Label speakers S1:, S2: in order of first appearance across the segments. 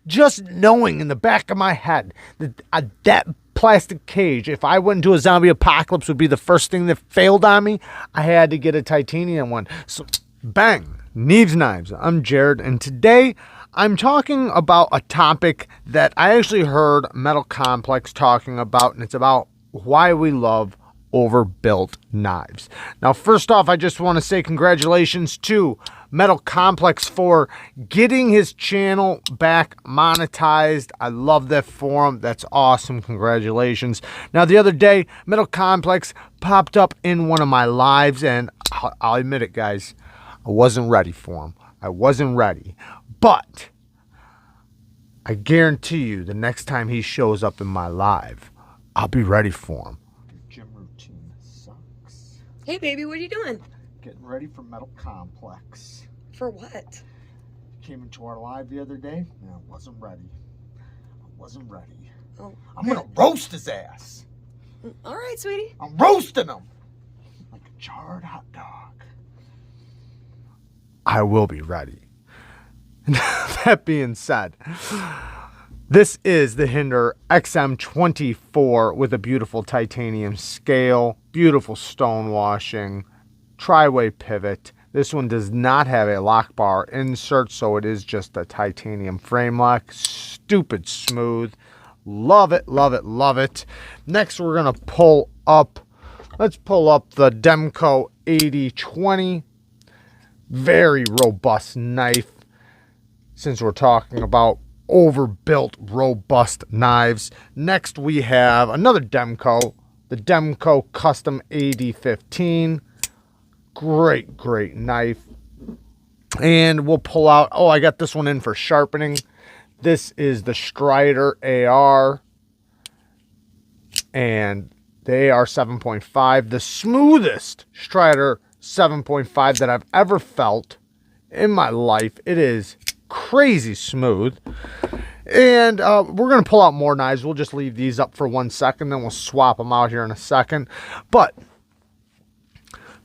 S1: Just knowing in the back of my head that that plastic cage, if I went into a zombie apocalypse, would be the first thing that failed on me, I had to get a titanium one. So, bang, Neeves Knives. I'm Jared, and today I'm talking about a topic that I actually heard Metal Complex talking about, and it's about why we love overbuilt knives. Now, first off, I just want to say congratulations to Metal Complex for getting his channel back monetized. I love that for him. That's awesome. Congratulations. Now, the other day, Metal Complex popped up in one of my lives, and I'll admit it, guys, I wasn't ready for him. I wasn't ready. But I guarantee you the next time he shows up in my live, I'll be ready for him. Gym routine sucks.
S2: Hey, baby, what are you doing?
S1: Getting ready for Metal Complex.
S2: For what?
S1: Came into our live the other day, and I wasn't ready. I wasn't ready.
S2: Oh.
S1: I'm gonna roast his ass.
S2: All right, sweetie.
S1: I'm roasting him like a charred hot dog. I will be ready. That being said, this is the Hinder XM24 with a beautiful titanium scale, beautiful stone washing, tri-way pivot. This one does not have a lock bar insert, so it is just a titanium frame lock. Stupid smooth. Love it, love it, love it. Next, we're going to pull up, let's pull up the Demco 8020. Very robust knife. Since we're talking about overbuilt, robust knives. Next, we have another Demco, the Demco Custom 8015. Great, great knife. And we'll pull out, oh, I got this one in for sharpening. This is the Strider AR. And the AR 7.5, the smoothest Strider 7.5 that I've ever felt in my life. It is crazy smooth. And we're going to pull out more knives. We'll just leave these up for 1 second, then we'll swap them out here in a second. But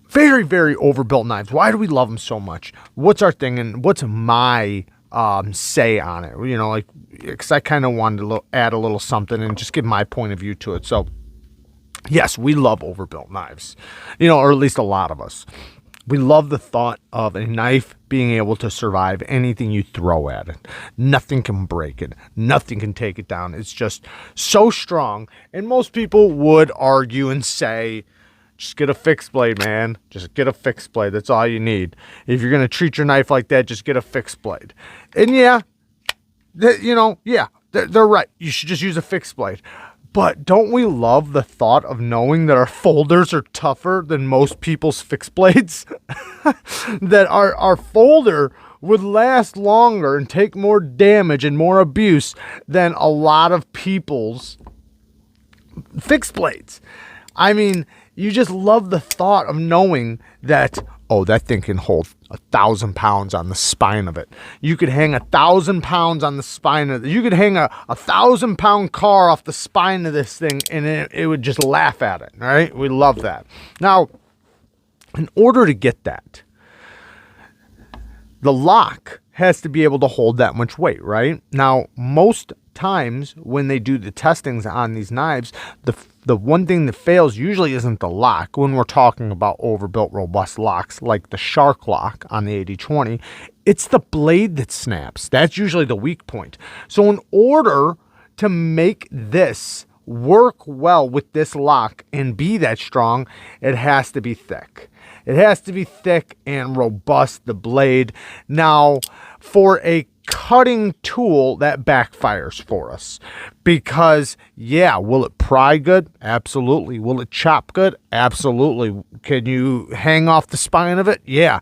S1: very, very overbuilt knives. Why do we love them so much? What's our thing, and what's my say on it? You know, like, because I kind of wanted to add a little something and just give my point of view to it. So, yes, we love overbuilt knives, you know, or at least a lot of us. We love the thought of a knife being able to survive anything you throw at it. Nothing can break it. Nothing can take it down. It's just so strong. And most people would argue and say, just get a fixed blade, man. Just get a fixed blade. That's all you need. If you're going to treat your knife like that, just get a fixed blade. And yeah, you know, yeah, they're right. You should just use a fixed blade. But don't we love the thought of knowing that our folders are tougher than most people's fixed blades? That our folder would last longer and take more damage and more abuse than a lot of people's fixed blades. I mean, you just love the thought of knowing that, oh, that thing can hold 1,000 pounds on the spine of it. You could hang 1,000 pounds on the spine of it. You could hang a 1,000-pound car off the spine of this thing, and it would just laugh at it, right? We love that. Now, in order to get that, the lock has to be able to hold that much weight, right? Now, most times when they do the testings on these knives, the one thing that fails usually isn't the lock. When we're talking about overbuilt robust locks like the Shark lock on the 8020, it's the blade that snaps. That's usually the weak point. So in order to make this work well with this lock and be that strong, it has to be thick. It has to be thick and robust, the blade. Now, for a cutting tool, that backfires for us, because yeah, will it pry good? Absolutely. Will it chop good? Absolutely. Can you hang off the spine of it? Yeah.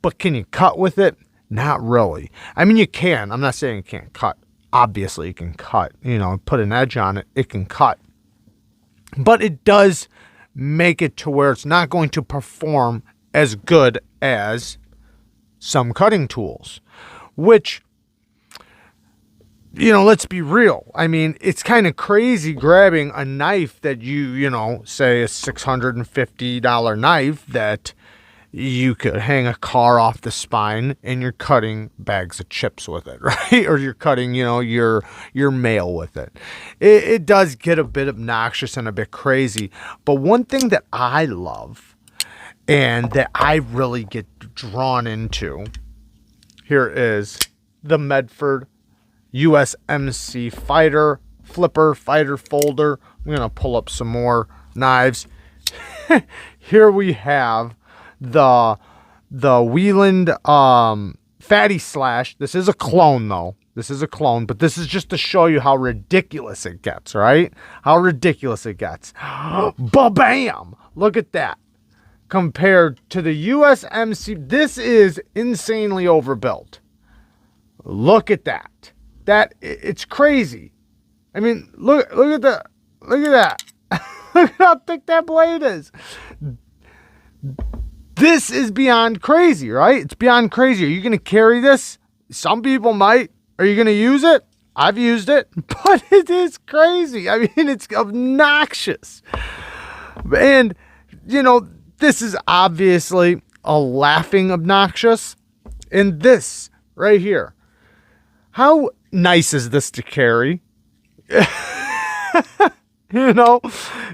S1: But can you cut with it? Not really. I mean, you can. I'm not saying you can't cut. Obviously you can cut, you know, put an edge on it, it can cut, but it does make it to where it's not going to perform as good as some cutting tools, which, you know, let's be real. I mean, it's kind of crazy grabbing a knife that you know, say a $650 knife that You could hang a car off the spine and you're cutting bags of chips with it, right? Or you're cutting, your mail with it. It does get a bit obnoxious and a bit crazy. But one thing that I love and that I really get drawn into, here is the Medford USMC Fighter Folder. I'm going to pull up some more knives. Here we have the Wieland Fatty Slash. This is a clone though. This is a clone, but this is just to show you how ridiculous it gets, right? How ridiculous it gets. Ba-bam! Look at that. Compared to the USMC, this is insanely overbuilt. Look at that. It's crazy. I mean, look at that. Look at how thick that blade is. This is beyond crazy, right? It's beyond crazy. Are you going to carry this? Some people might. Are you going to use it? I've used it, but it is crazy. I mean, it's obnoxious. And, this is obviously a laughing obnoxious. And this right here, how nice is this to carry?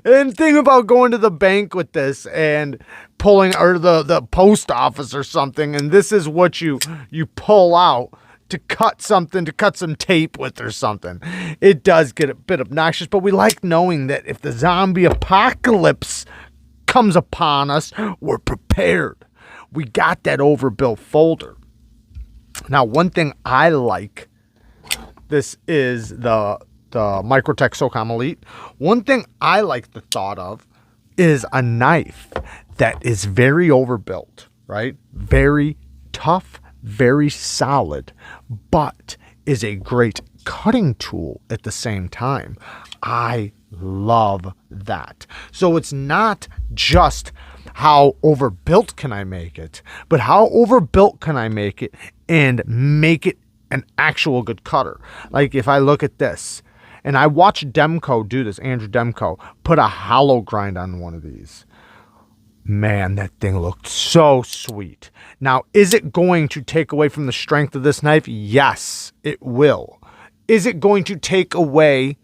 S1: And think about going to the bank with this and pulling, or the post office or something, and this is what you pull out to cut something, to cut some tape with or something. It does get a bit obnoxious, but we like knowing that if the zombie apocalypse comes upon us, we're prepared. We got that overbuilt folder. Now, one thing I like, this is the Microtech SOCOM Elite. One thing I like the thought of is a knife that is very overbuilt, right? Very tough, very solid, but is a great cutting tool at the same time. I love that. So it's not just how overbuilt can I make it, but how overbuilt can I make it and make it an actual good cutter. Like if I look at this, and I watched Demko do this, Andrew Demko, put a hollow grind on one of these. Man, that thing looked so sweet. Now, is it going to take away from the strength of this knife? Yes, it will. Is it going to take away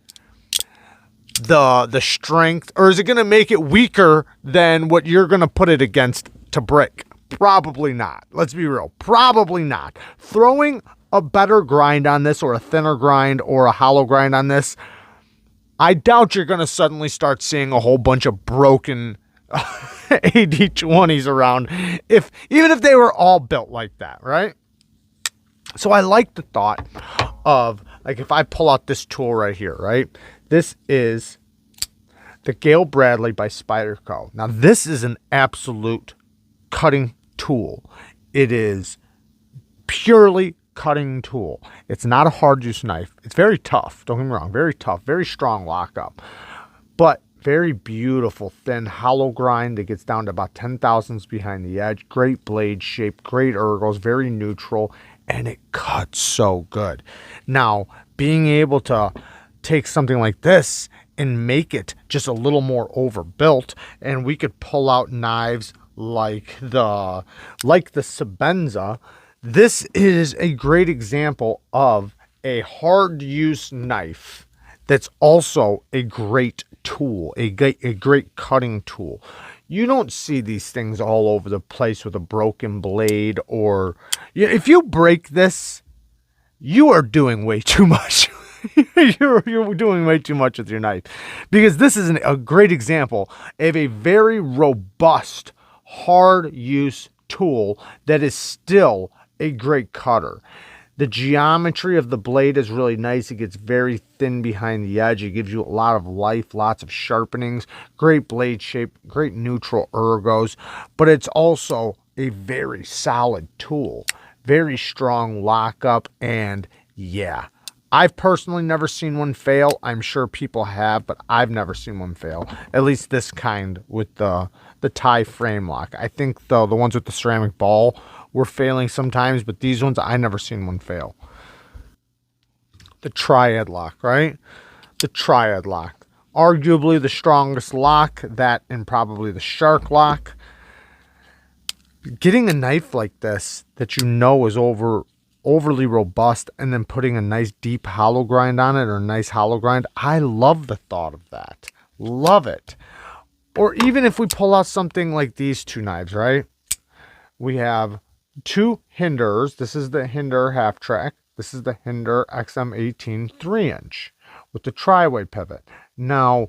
S1: the strength, or is it going to make it weaker than what you're going to put it against to break? Probably not. Let's be real. Probably not. Throwing a better grind on this, or a thinner grind, or a hollow grind on this, I doubt you're going to suddenly start seeing a whole bunch of broken AD20s around, even if they were all built like that, right? So I like the thought of, like, if I pull out this tool right here, right? This is the Gale Bradley by Spyderco. Now, this is an absolute cutting tool. It is purely cutting tool. It's not a hard use knife. It's very tough. Don't get me wrong. Very tough. Very strong lockup. But very beautiful, thin, hollow grind that gets down to about 10 thousandths behind the edge. Great blade shape. Great ergos. Very neutral. And it cuts so good. Now, being able to take something like this and make it just a little more overbuilt, and we could pull out knives like the Sebenza. This is a great example of a hard use knife that's also a great tool, a great cutting tool. You don't see these things all over the place with a broken blade, or if you break this, you are doing way too much. You're doing way too much with your knife, because this is a great example of a very robust, hard use tool that is still a great cutter. The geometry of the blade is really nice. It gets very thin behind the edge. It gives you a lot of life, lots of sharpenings, great blade shape, great neutral ergos, but it's also a very solid tool, very strong lockup, and yeah, I've personally never seen one fail. I'm sure people have, but I've never seen one fail. At least this kind with the tie frame lock. I think the ones with the ceramic ball were failing sometimes, but these ones, I never seen one fail. The triad lock, right? The triad lock. Arguably the strongest lock, that and probably the shark lock. Getting a knife like this that you know is overly robust and then putting a nice deep hollow grind on it, or a nice hollow grind, I love the thought of that. Love it. Or even if we pull out something like these two knives, right? We have two Hinders. This is the Hinder half track. This is the Hinder XM18 3-inch with the tri-way pivot. Now,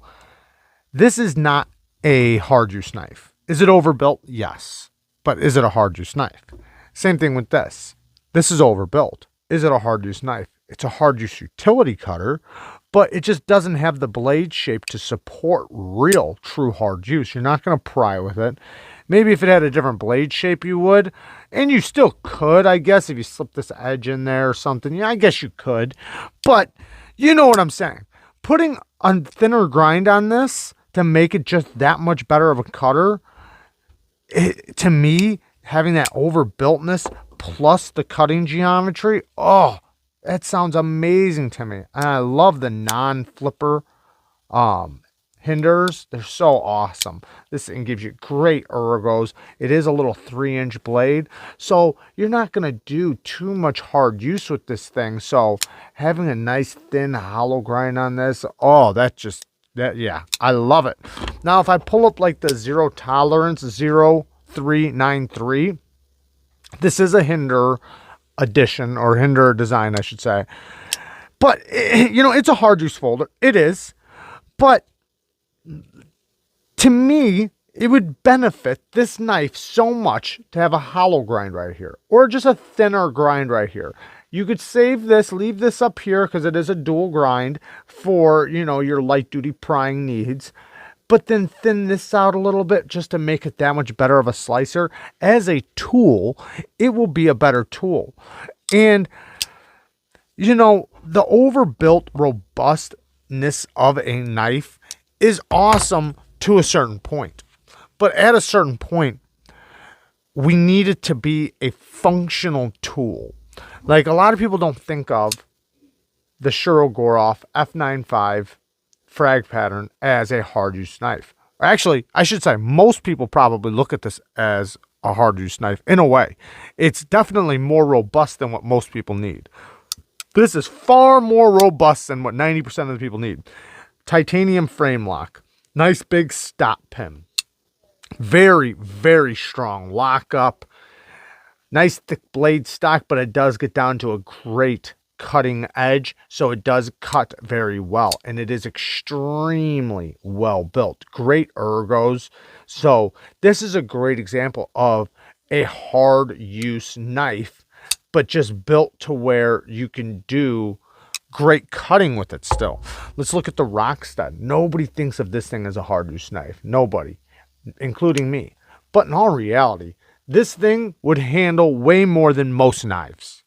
S1: this is not a hard use knife. Is it overbuilt? Yes. But is it a hard use knife? Same thing with this. This is overbuilt. Is it a hard use knife? It's a hard use utility cutter, but it just doesn't have the blade shape to support real, true hard use. You're not going to pry with it. Maybe if it had a different blade shape, you would. And you still could, I guess, if you slip this edge in there or something. Yeah, I guess you could. But you know what I'm saying. Putting a thinner grind on this to make it just that much better of a cutter, to me, having that overbuiltness plus the cutting geometry, oh, that sounds amazing to me. And I love the non-flipper Hinders. They're so awesome. This thing gives you great ergos. It is a little 3-inch blade, so you're not going to do too much hard use with this thing. So having a nice thin hollow grind on this, oh, yeah, I love it. Now, if I pull up like the Zero Tolerance 0393, this is a Hinder edition, or Hinder design, I should say. But, you know, it's a hard use folder. It is. But to me, it would benefit this knife so much to have a hollow grind right here, or just a thinner grind right here. You could save this, leave this up here because it is a dual grind for, you know, your light duty prying needs, but then thin this out a little bit just to make it that much better of a slicer. As a tool, it will be a better tool. And, you know, the overbuilt robustness of a knife is awesome to a certain point. But at a certain point, we need it to be a functional tool. Like, a lot of people don't think of the Shirogorov F95 frag pattern as a hard use knife. Actually, I should say most people probably look at this as a hard use knife in a way. It's definitely more robust than what most people need. This is far more robust than what 90% of the people need. Titanium frame lock. Nice big stop pin. Very, very strong lockup. Nice thick blade stock, but it does get down to a great cutting edge, so it does cut very well, and it is extremely well built. Great ergos. So this is a great example of a hard use knife, but just built to where you can do great cutting with it still. Let's look at the Rockstud. Nobody thinks of this thing as a hard use knife. Nobody, including me. But in all reality, this thing would handle way more than most knives.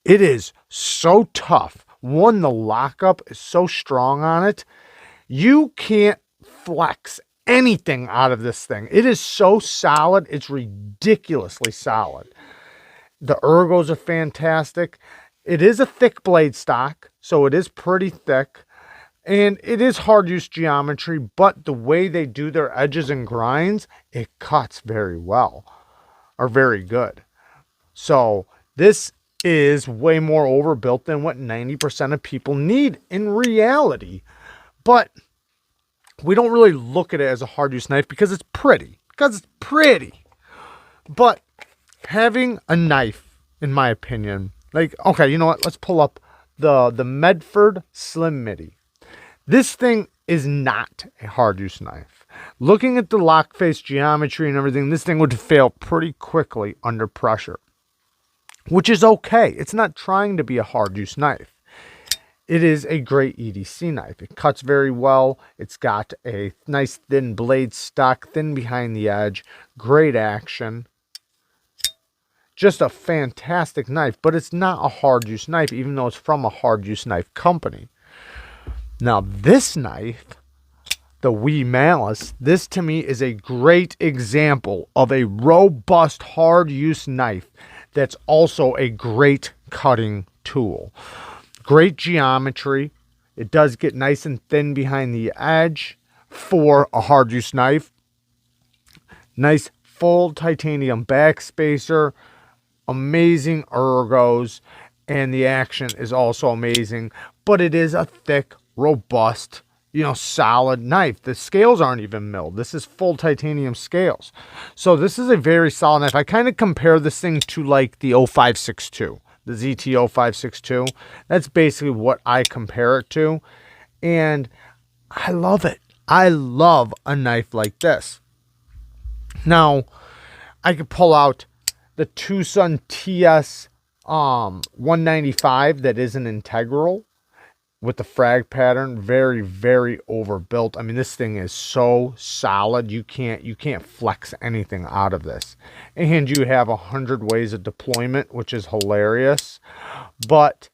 S1: It is so tough. One, the lockup is so strong on it. You can't flex anything out of this thing. It is so solid. It's ridiculously solid. The ergos are fantastic. It is a thick blade stock, so it is pretty thick. And it is hard use geometry, but the way they do their edges and grinds, it cuts very well, or very good. So this is way more overbuilt than what 90% of people need in reality. But we don't really look at it as a hard use knife because it's pretty. But having a knife, in my opinion, like, okay, you know what? Let's pull up the Medford Slim Midi. This thing is not a hard use knife. Looking at the lock face geometry and everything, this thing would fail pretty quickly under pressure, which is okay. It's not trying to be a hard use knife. It is a great EDC knife. It cuts very well. It's got a nice thin blade stock, thin behind the edge, great action. Just a fantastic knife, but it's not a hard use knife, even though it's from a hard use knife company. Now this knife, the Wee Malice, this to me is a great example of a robust hard use knife that's also a great cutting tool. Great geometry. It does get nice and thin behind the edge for a hard use knife. Nice full titanium backspacer, amazing ergos, and the action is also amazing. But it is a thick, robust, solid knife. The scales aren't even milled. This is full titanium scales. So this is a very solid knife. I kind of compare this thing to like the 0562, the ZT 0562. That's basically what I compare it to. And I love it. I love a knife like this. Now, I could pull out the Tucson TS 195 that is an integral with the frag pattern. Very, very overbuilt. I mean, this thing is so solid. You can't flex anything out of this. And you have 100 ways of deployment, which is hilarious. But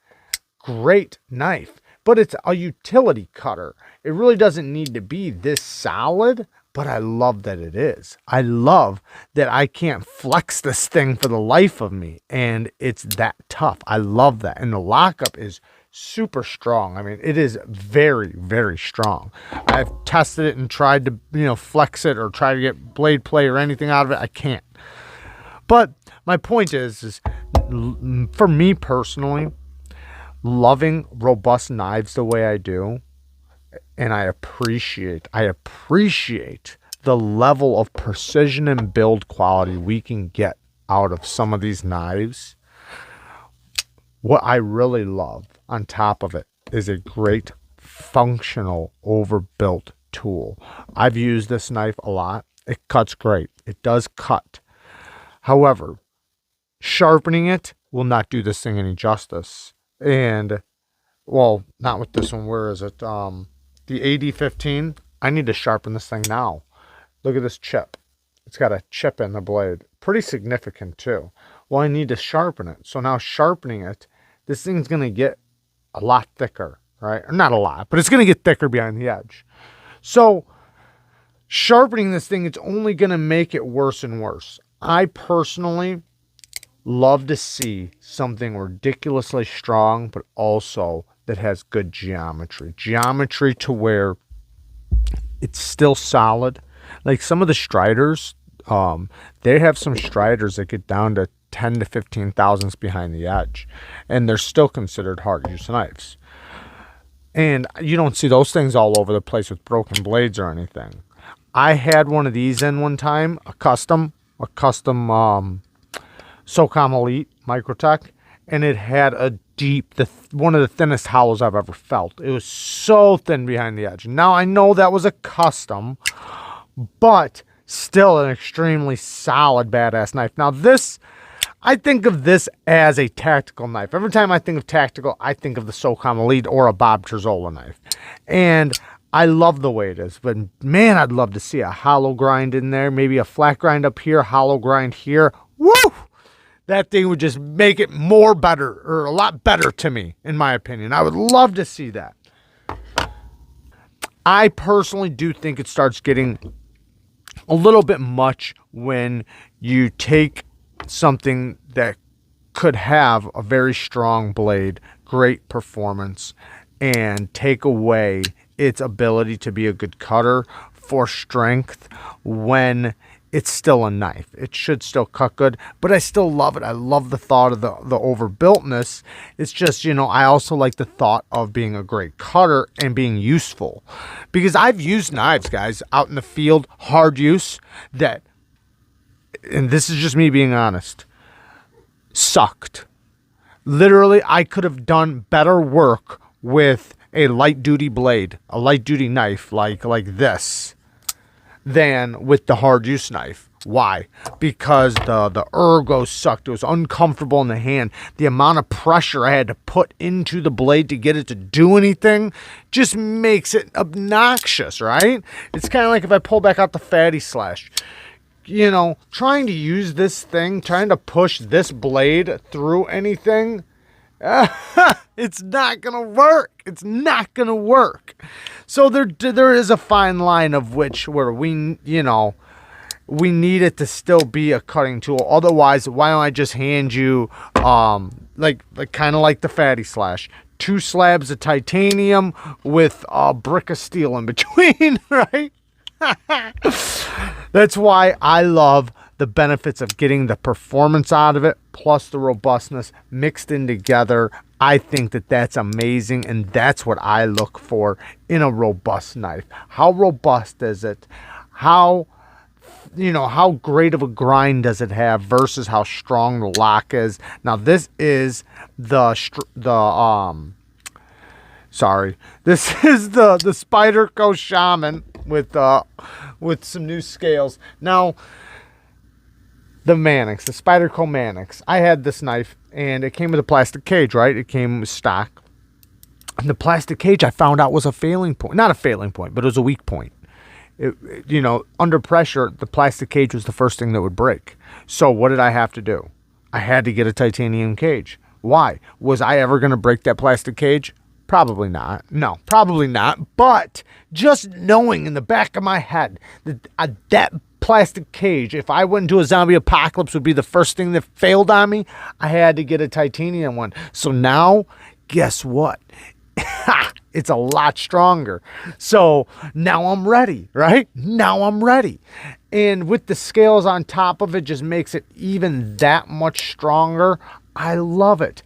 S1: great knife. But it's a utility cutter. It really doesn't need to be this solid, but I love that it is. I love that I can't flex this thing for the life of me, and it's that tough. I love that. And the lockup is super strong. I mean, it is very, very strong. I've tested it and tried to, flex it or try to get blade play or anything out of it. I can't. But my point is for me personally, loving robust knives the way I do, and I appreciate the level of precision and build quality we can get out of some of these knives. What I really love on top of it is a great functional overbuilt tool. I've used this knife a lot. It cuts great. It does cut. However, sharpening it will not do this thing any justice. And, well, not with this one. Where is it? The AD15. I need to sharpen this thing now. Look at this chip. It's got a chip in the blade. Pretty significant, too. Well, I need to sharpen it. So now sharpening it, this thing's going to get a lot thicker, right? Or not a lot, but it's going to get thicker behind the edge. So sharpening this thing, it's only going to make it worse and worse. I personally love to see something ridiculously strong, but also that has good geometry. Geometry to where it's still solid. Like some of the Striders, they have some Striders that get down to 10 to 15 thousandths behind the edge, and they're still considered hard use knives. And you don't see those things all over the place with broken blades or anything. I had one of these in one time, a custom SOCOM Elite Microtech, and it had a deep, one of the thinnest hollows I've ever felt. It was so thin behind the edge. Now I know that was a custom, but still an extremely solid, badass knife. Now this, I think of this as a tactical knife. Every time I think of tactical, I think of the SOCOM Elite or a Bob Terzola knife. And I love the way it is, but man, I'd love to see a hollow grind in there, maybe a flat grind up here, hollow grind here. Woo! That thing would just make it more better, or a lot better to me, in my opinion. I would love to see that. I personally do think it starts getting a little bit much when you take something that could have a very strong blade, great performance, and take away its ability to be a good cutter for strength when it's still a knife. It should still cut good, but I still love it. I love the thought of the overbuiltness. It's just, I also like the thought of being a great cutter and being useful. Because I've used knives, guys, out in the field, hard use, that, and this is just me being honest, sucked. Literally, I could have done better work with a light duty blade, a light duty knife like this, than with the hard use knife. Why? Because the ergo sucked. It was uncomfortable in the hand. The amount of pressure I had to put into the blade to get it to do anything just makes it obnoxious, right? It's kind of like if I pull back out the fatty slash. Trying to use this thing, trying to push this blade through anything, it's not gonna work. It's not gonna work. So there is a fine line of where we need it to still be a cutting tool. Otherwise, why don't I just hand you like kind of like the fatty slash, 2 slabs of titanium with a brick of steel in between, right? That's why I love the benefits of getting the performance out of it plus the robustness mixed in together. I think that that's amazing, and that's what I look for in a robust knife. How robust is it? How, you know, how great of a grind does it have versus how strong the lock is? Now this is this is the Spyderco Shaman with some new scales. Now the Mannix, the Spyderco Mannix. I had this knife and it came with a plastic cage, right? It came with stock. And the plastic cage I found out was a failing point. Not a failing point, but it was a weak point. You know, under pressure, the plastic cage was the first thing that would break. So what did I have to do? I had to get a titanium cage. Why? Was I ever going to break that plastic cage? Probably not. No, probably not. But just knowing in the back of my head that that plastic cage, if I went into a zombie apocalypse, would be the first thing that failed on me, I had to get a titanium one. So now, guess what? It's a lot stronger. So now I'm ready, right? Now I'm ready. And with the scales on top of it, just makes it even that much stronger. I love it.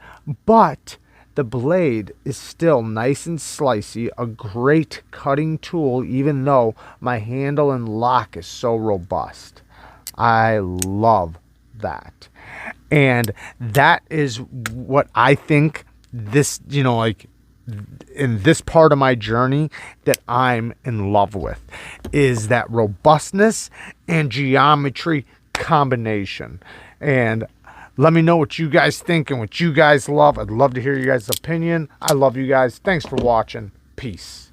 S1: But the blade is still nice and slicey, a great cutting tool, even though my handle and lock is so robust. I love that. And that is what I think this, you know, like in this part of my journey that I'm in love with is that robustness and geometry combination. And let me know what you guys think and what you guys love. I'd love to hear you guys' opinion. I love you guys. Thanks for watching. Peace.